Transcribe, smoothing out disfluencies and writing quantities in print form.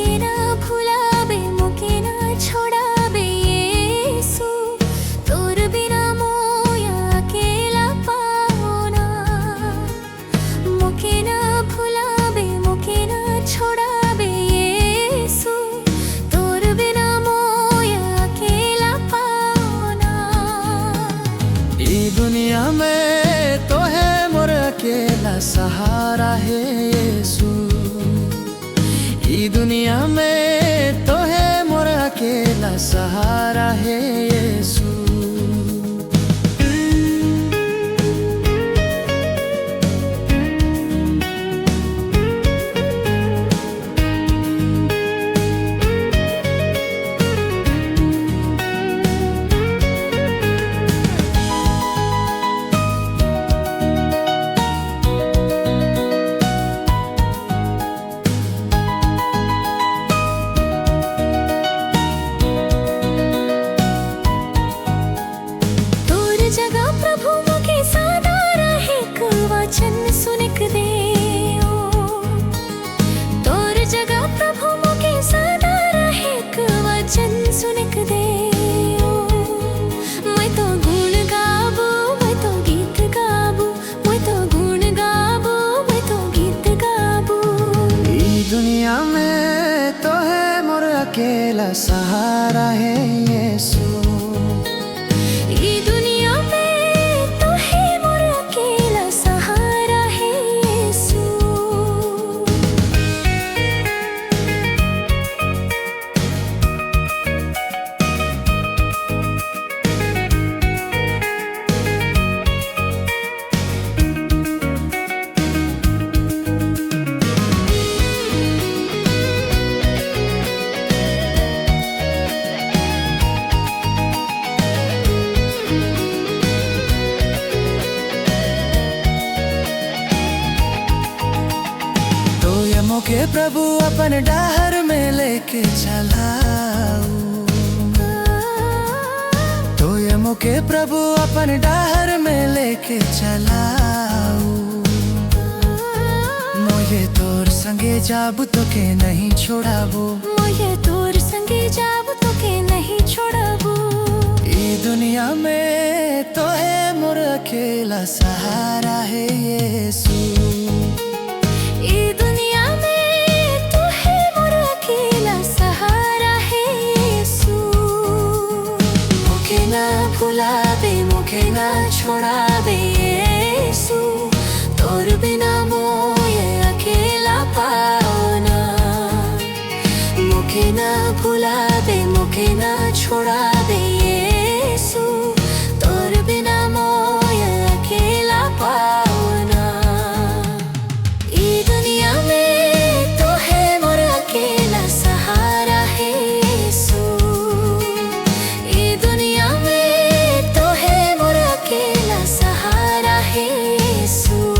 मुके ना भुलाबे मुके ना छोड़ाबे यीशु तोर बिना मोया अकेला पाओना मुके ना भुलाबे मुके ना छोड़ाबे यीशु तोर बिना मोया अकेला पाओना। ई दुनिया में तो है मोर अकेला सहारा है यीशु। ई दुनिया में तो है मोर अकेला सहारा है यीशु। जगह प्रभु मुके सादा रहे वचन सुनिक दे तोर जगह प्रभु मुके सादा रहे वचन सुनिक दे। मैं तो गुण गाबू मैं तो गीत गाबू मैं तो गुण गाबू मैं तो गीत गाबू। ई दुनिया में तो है मोर अकेला सहारा है यीशु। मोके प्रभु अपन डहर में लेके चलाऊ तो ये मोके प्रभु अपन डहर में लेके चलाऊ। मोये तोर संगे जाबू तो के नहीं छोड़ाबू मोये तोर संगे जाबू तो के नहीं छोड़ाबू। ई दुनिया में तो है मोर अकेला सहारा है यीशु। भुलाबे मुके ना छोड़ाबे यीशु तोर बिना मोये अकेला पाओना मुके ना भुलाबे मुके ना छोड़ाबे यीशु तोर बिना मोये अकेला पाओना। ई दुनिया में तो है मोर अकेला सहारा है यीशु। ई दुनिया में तो है मोर अकेला सहारा है यीशु।